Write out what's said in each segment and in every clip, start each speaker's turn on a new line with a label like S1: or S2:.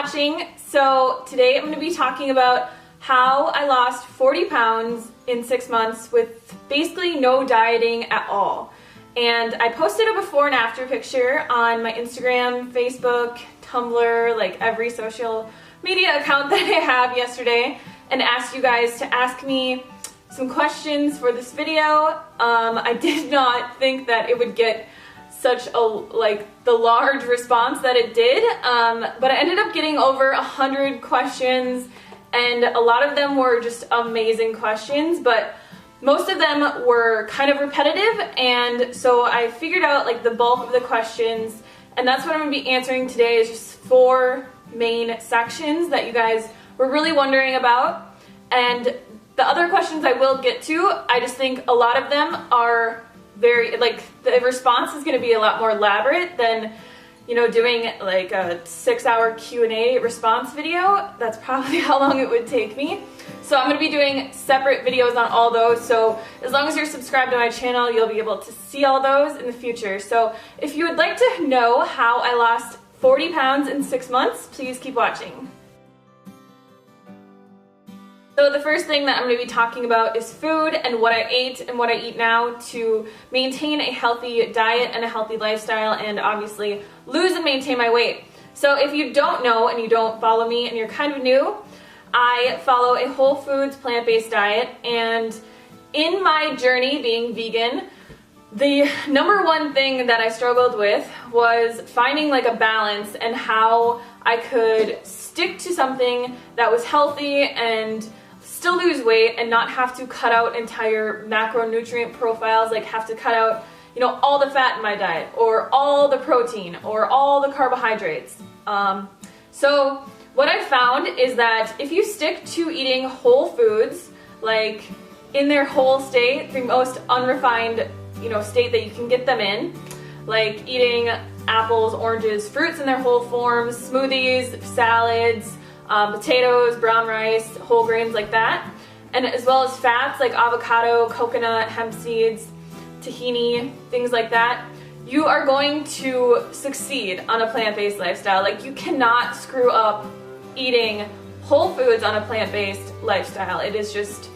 S1: watching. So today I'm going to be talking about how I lost 40 pounds in 6 months with basically no dieting at all. And I posted a before and after picture on my Instagram, Facebook, Tumblr, like every social media account that I have yesterday, and asked you guys to ask me some questions for this video. I did not think that it would get such a the large response that it did, but I ended up getting over 100 questions, and a lot of them were just amazing questions, but most of them were kind of repetitive, and so I figured out like the bulk of the questions, and that's what I'm going to be answering today, is just 4 main sections that you guys were really wondering about. And the other questions I will get to, I just think a lot of them are very, the response is going to be a lot more elaborate than, you know, doing like a 6-hour Q&A response video. That's probably how long it would take me. So I'm going to be doing separate videos on all those, so as long as you're subscribed to my channel, you'll be able to see all those in the future. So if you would like to know how I lost 40 pounds in 6 months, please keep watching. So the first thing that I'm going to be talking about is food and what I ate and what I eat now to maintain a healthy diet and a healthy lifestyle, and obviously lose and maintain my weight. So if you don't know and you don't follow me and you're kind of new, I follow a whole foods plant-based diet, and in my journey being vegan, the number one thing that I struggled with was finding like a balance and how I could stick to something that was healthy and still lose weight and not have to cut out entire macronutrient profiles, like have to cut out, you know, all the fat in my diet or all the protein or all the carbohydrates. So what I found is that if you stick to eating whole foods, like in their whole state, the most unrefined, you know, state that you can get them in, like eating apples, oranges, fruits in their whole forms, smoothies, salads, potatoes, brown rice, whole grains like that, and as well as fats like avocado, coconut, hemp seeds, tahini, things like that, you are going to succeed on a plant-based lifestyle. Like, you cannot screw up eating whole foods on a plant-based lifestyle. It is just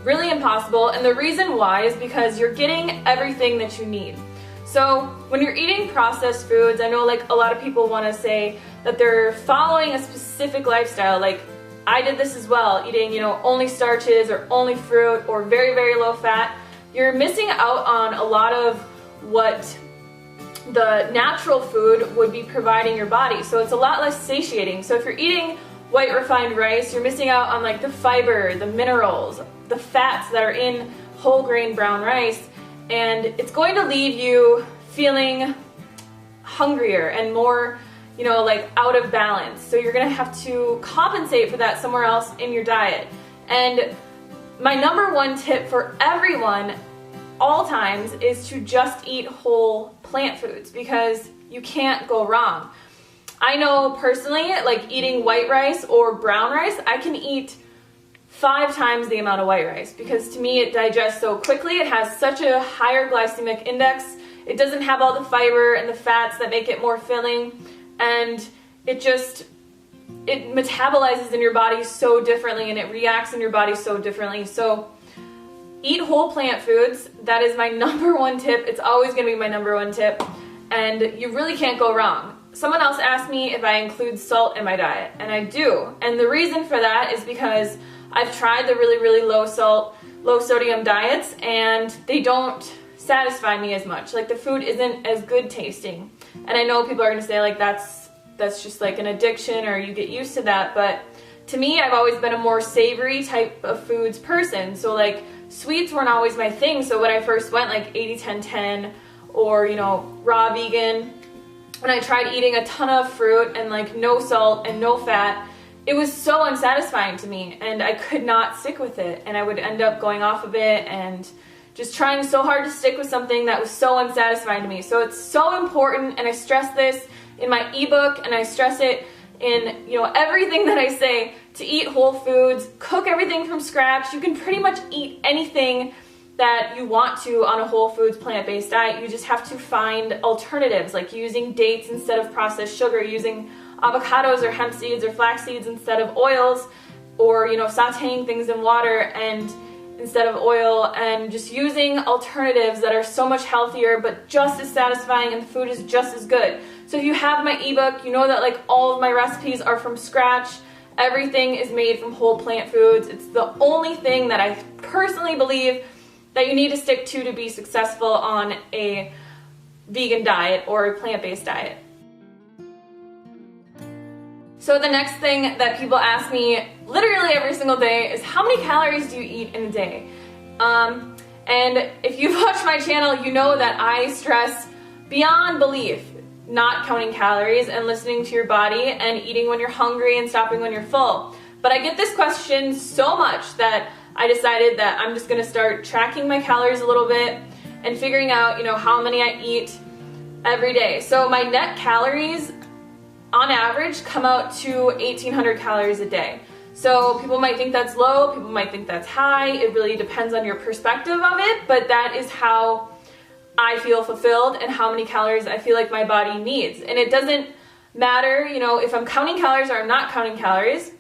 S1: really impossible, and the reason why is because you're getting everything that you need. So when you're eating processed foods, I know like a lot of people want to say that they're following a specific lifestyle. Like I did this as well, eating, you know, only starches or only fruit or very, very low fat. You're missing out on a lot of what the natural food would be providing your body. So it's a lot less satiating. So if you're eating white refined rice, you're missing out on like the fiber, the minerals, the fats that are in whole grain brown rice, and it's going to leave you feeling hungrier and more, you know, like out of balance. So you're going to have to compensate for that somewhere else in your diet. And my number one tip for everyone, all times, is to just eat whole plant foods, because you can't go wrong. I know personally, like eating white rice or brown rice, I can eat 5 times the amount of white rice, because to me it digests so quickly. It has such a higher glycemic index. It doesn't have all the fiber and the fats that make it more filling, and it metabolizes in your body so differently, and it reacts in your body so differently. So eat whole plant foods. That is my number one tip. It's always going to be my number one tip, and you really can't go wrong. Someone else asked me if I include salt in my diet, and I do. And the reason for that is because I've tried the really, really low salt, low sodium diets, and they don't satisfy me as much. Like the food isn't as good tasting. And I know people are going to say like that's just like an addiction, or you get used to that, but to me, I've always been a more savory type of foods person. So like sweets weren't always my thing. So when I first went like 80-10-10 or, you know, raw vegan, when I tried eating a ton of fruit and like no salt and no fat, it was so unsatisfying to me, and I could not stick with it, and I would end up going off of it and just trying so hard to stick with something that was so unsatisfying to me. So it's so important, and I stress this in my ebook, and I stress it in, you know, everything that I say, to eat whole foods, cook everything from scratch. You can pretty much eat anything that you want to on a whole foods plant-based diet. You just have to find alternatives, like using dates instead of processed sugar, using avocados or hemp seeds or flax seeds instead of oils, or sauteing things in water and instead of oil, and just using alternatives that are so much healthier but just as satisfying, and the food is just as good. So if you have my ebook, you know that like all of my recipes are from scratch. Everything is made from whole plant foods. It's the only thing that I personally believe that you need to stick to be successful on a vegan diet or a plant-based diet. So the next thing that people ask me literally every single day is, how many calories do you eat in a day? And if you've watched my channel, you know that I stress beyond belief not counting calories and listening to your body and eating when you're hungry and stopping when you're full. But I get this question so much that I decided that I'm just gonna start tracking my calories a little bit and figuring out, how many I eat every day. So my net calories on average come out to 1,800 calories a day. So people might think that's low, people might think that's high. It really depends on your perspective of it, but that is how I feel fulfilled and how many calories I feel like my body needs. And it doesn't matter, if I'm counting calories or I'm not counting calories.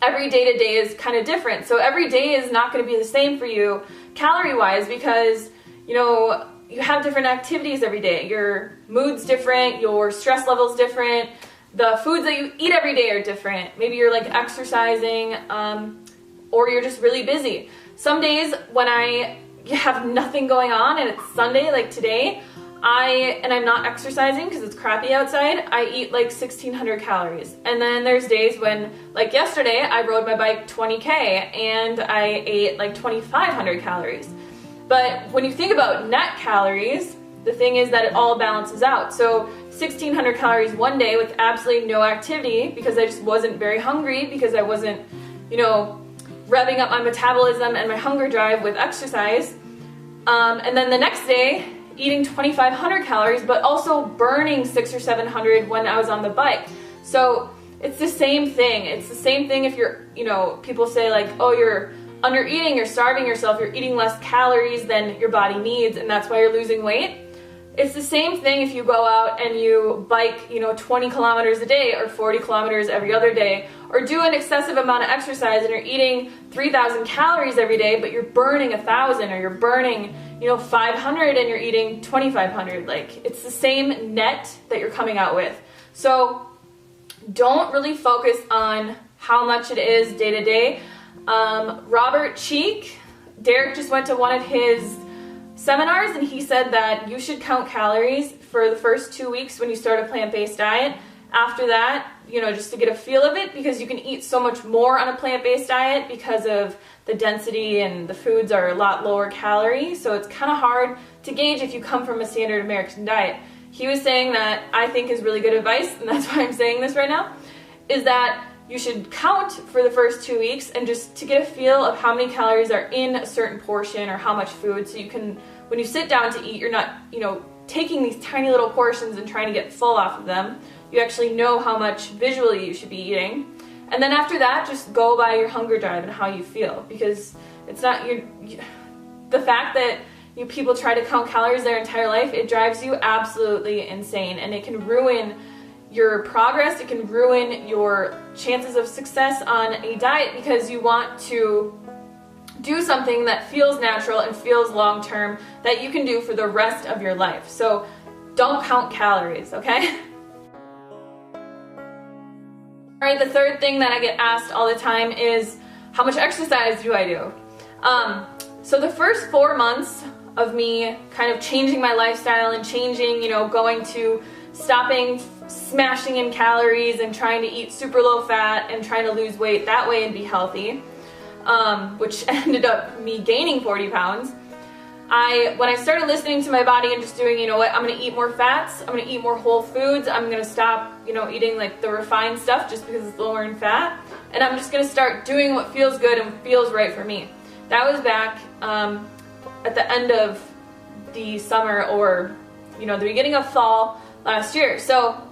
S1: Every day to day is kind of different. So every day is not going to be the same for you calorie-wise, because, you have different activities every day. Your mood's different, your stress level's different, the foods that you eat every day are different. Maybe you're like exercising, or you're just really busy. Some days when I have nothing going on and it's Sunday, like today, I'm not exercising because it's crappy outside, I eat like 1,600 calories. And then there's days when, like yesterday, I rode my bike 20K and I ate like 2,500 calories. But when you think about net calories, the thing is that it all balances out. So 1,600 calories one day with absolutely no activity because I just wasn't very hungry, because I wasn't, revving up my metabolism and my hunger drive with exercise. And then the next day, eating 2,500 calories, but also burning 600 or 700 when I was on the bike. So it's the same thing. It's the same thing if you're, people say like, oh, you're under eating, you're starving yourself, you're eating less calories than your body needs, and that's why you're losing weight. It's the same thing if you go out and you bike, 20 kilometers a day or 40 kilometers every other day, or do an excessive amount of exercise and you're eating 3,000 calories every day, but you're burning 1,000, or you're burning, 500 and you're eating 2,500. Like, it's the same net that you're coming out with. So don't really focus on how much it is day to day. Robert Cheek, Derek just went to one of his seminars and he said that you should count calories for the first 2 weeks when you start a plant-based diet. After that, just to get a feel of it, because you can eat so much more on a plant-based diet because of the density and the foods are a lot lower calorie. So it's kind of hard to gauge if you come from a standard American diet. He was saying that I think is really good advice, and that's why I'm saying this right now, is that you should count for the first 2 weeks and just to get a feel of how many calories are in a certain portion or how much food, so you can, when you sit down to eat, you're not, taking these tiny little portions and trying to get full off of them. You actually know how much visually you should be eating. And then after that, just go by your hunger drive and how you feel, because it's not the fact that people try to count calories their entire life, it drives you absolutely insane, and it can ruin your progress, it can ruin your chances of success on a diet, because you want to do something that feels natural and feels long-term that you can do for the rest of your life. So don't count calories, okay? All right, the third thing that I get asked all the time is, how much exercise do I do? So the first 4 months of me kind of changing my lifestyle and changing, going to stopping smashing in calories and trying to eat super low fat and trying to lose weight that way and be healthy, which ended up me gaining 40 pounds. When I started listening to my body and just doing, I'm going to eat more fats, I'm going to eat more whole foods, I'm going to stop, eating like the refined stuff just because it's lower in fat, and I'm just going to start doing what feels good and feels right for me. That was back at the end of the summer, or, the beginning of fall last year. So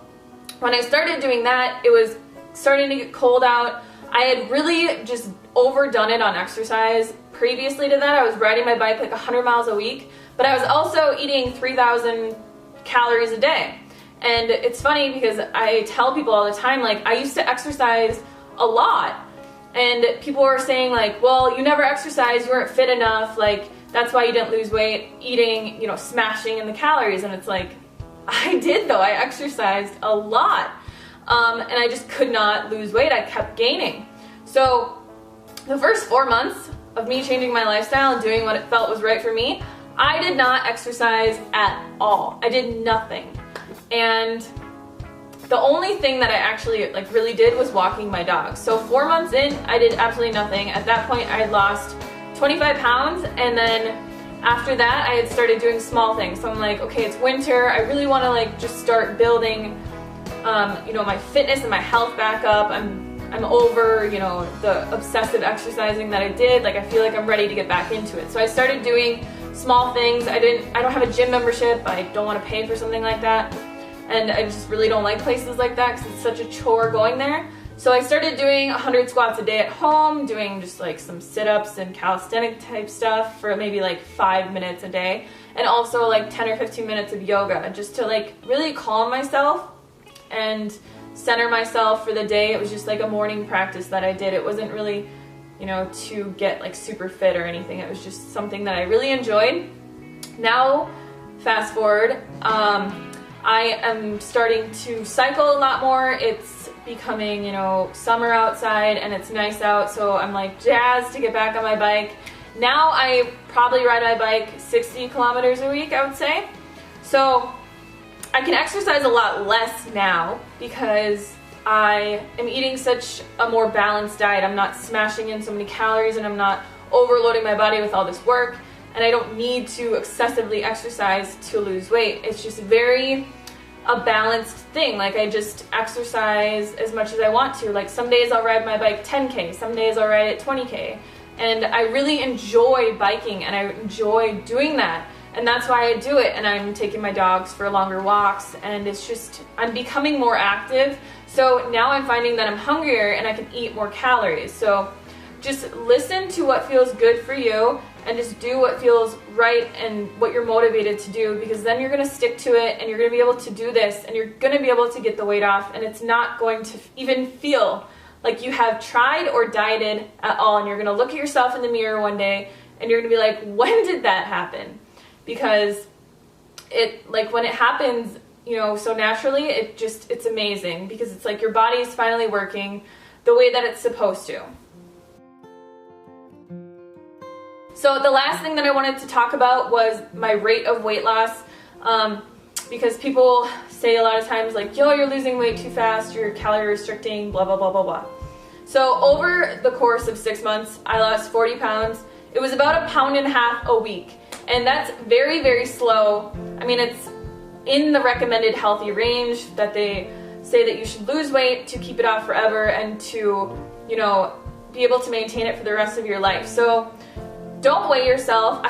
S1: when I started doing that, it was starting to get cold out. I had really just overdone it on exercise. Previously to that, I was riding my bike like 100 miles a week, but I was also eating 3,000 calories a day. And it's funny because I tell people all the time, like, I used to exercise a lot, and people were saying like, well, you never exercised, you weren't fit enough, like that's why you didn't lose weight, eating, you know, smashing in the calories. And it's like, I did though, I exercised a lot, and I just could not lose weight. I kept gaining. So the first 4 months of me changing my lifestyle and doing what it felt was right for me, I did not exercise at all. I did nothing. And the only thing that I actually like really did was walking my dog. So 4 months in, I did absolutely nothing. At that point, I had lost 25 pounds, and then after that, I had started doing small things. So I'm like, okay, it's winter. I really want to like just start building, you know, my fitness and my health back up. I'm over, you know, the obsessive exercising that I did. Like, I feel like I'm ready to get back into it. So I started doing small things. I don't have a gym membership. I don't want to pay for something like that. And I just really don't like places like that because it's such a chore going there. So I started doing 100 squats a day at home, doing just like some sit-ups and calisthenic type stuff for maybe like 5 minutes a day. And also like 10 or 15 minutes of yoga just to like really calm myself and center myself for the day. It was just like a morning practice that I did. It wasn't really, you know, to get like super fit or anything. It was just something that I really enjoyed. Now, fast forward, I am starting to cycle a lot more. It's becoming, you know, summer outside and it's nice out, so I'm like jazzed to get back on my bike. Now I probably ride my bike 60 kilometers a week, I would say. So I can exercise a lot less now because I am eating such a more balanced diet. I'm not smashing in so many calories and I'm not overloading my body with all this work. And I don't need to excessively exercise to lose weight. It's just very a balanced thing. Like, I just exercise as much as I want to. Like, some days I'll ride my bike 10K, some days I'll ride it 20K. And I really enjoy biking and I enjoy doing that. And that's why I do it. And I'm taking my dogs for longer walks, and it's just, I'm becoming more active. So now I'm finding that I'm hungrier and I can eat more calories. So just listen to what feels good for you and just do what feels right and what you're motivated to do, because then you're gonna stick to it and you're gonna be able to do this and you're gonna be able to get the weight off, and it's not going to even feel like you have tried or dieted at all. And you're gonna look at yourself in the mirror one day and you're gonna be like, when did that happen? Because it, like, when it happens, you know, so naturally, it's amazing, because it's like your body is finally working the way that it's supposed to. So the last thing that I wanted to talk about was my rate of weight loss, because people say a lot of times like, yo, you're losing weight too fast, you're calorie restricting, blah, blah, blah, blah, blah. So over the course of 6 months, I lost 40 pounds. It was about 1.5 pounds a week. And that's very, very slow. I mean, it's in the recommended healthy range that they say that you should lose weight to keep it off forever and to, you know, be able to maintain it for the rest of your life. So don't weigh yourself.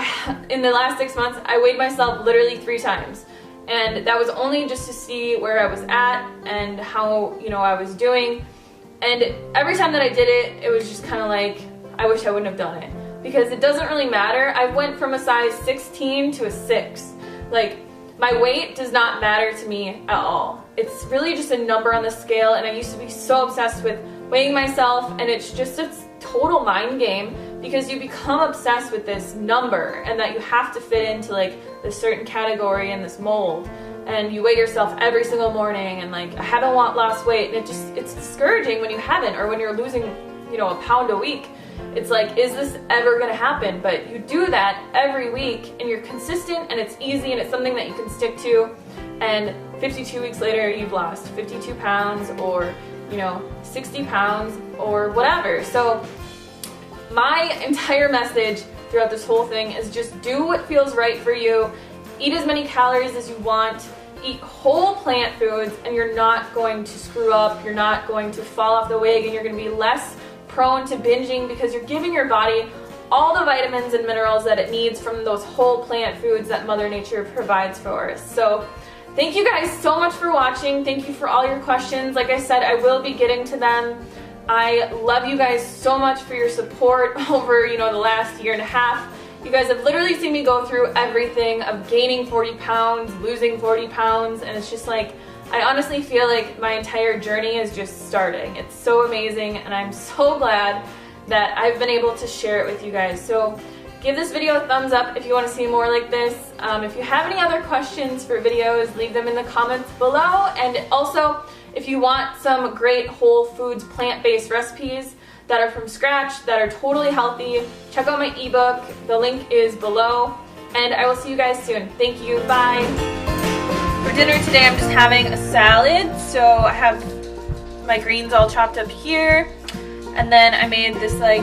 S1: In the last 6 months, I weighed myself literally 3 times. And that was only just to see where I was at and how, you know, I was doing. And every time that I did it, it was just kind of like, I wish I wouldn't have done it. Because it doesn't really matter. I went from a size 16 to a 6. Like, my weight does not matter to me at all. It's really just a number on the scale, and I used to be so obsessed with weighing myself, and it's just a total mind game, because you become obsessed with this number and that you have to fit into like this certain category and this mold, and you weigh yourself every single morning and like, I haven't lost weight, and it's discouraging when you haven't, or when you're losing, you know, 1 pound a week. It's like, is this ever gonna happen? But you do that every week and you're consistent and it's easy and it's something that you can stick to, and 52 weeks later you've lost 52 pounds or, you know, 60 pounds or whatever. So my entire message throughout this whole thing is just do what feels right for you. Eat as many calories as you want. Eat whole plant foods, and you're not going to screw up. You're not going to fall off the wagon. You're going to be less prone to binging, because you're giving your body all the vitamins and minerals that it needs from those whole plant foods that Mother Nature provides for us. So thank you guys so much for watching. Thank you for all your questions. Like I said, I will be getting to them. I love you guys so much for your support over, you know, the last 1.5 years. You guys have literally seen me go through everything of gaining 40 pounds, losing 40 pounds, and it's just like, I honestly feel like my entire journey is just starting. It's so amazing, and I'm so glad that I've been able to share it with you guys. So give this video a thumbs up if you want to see more like this. If you have any other questions for videos, leave them in the comments below. And also, if you want some great whole foods, plant-based recipes that are from scratch, that are totally healthy, check out my ebook. The link is below. And I will see you guys soon. Thank you. Bye. For dinner today, I'm just having a salad. So I have my greens all chopped up here. And then I made this like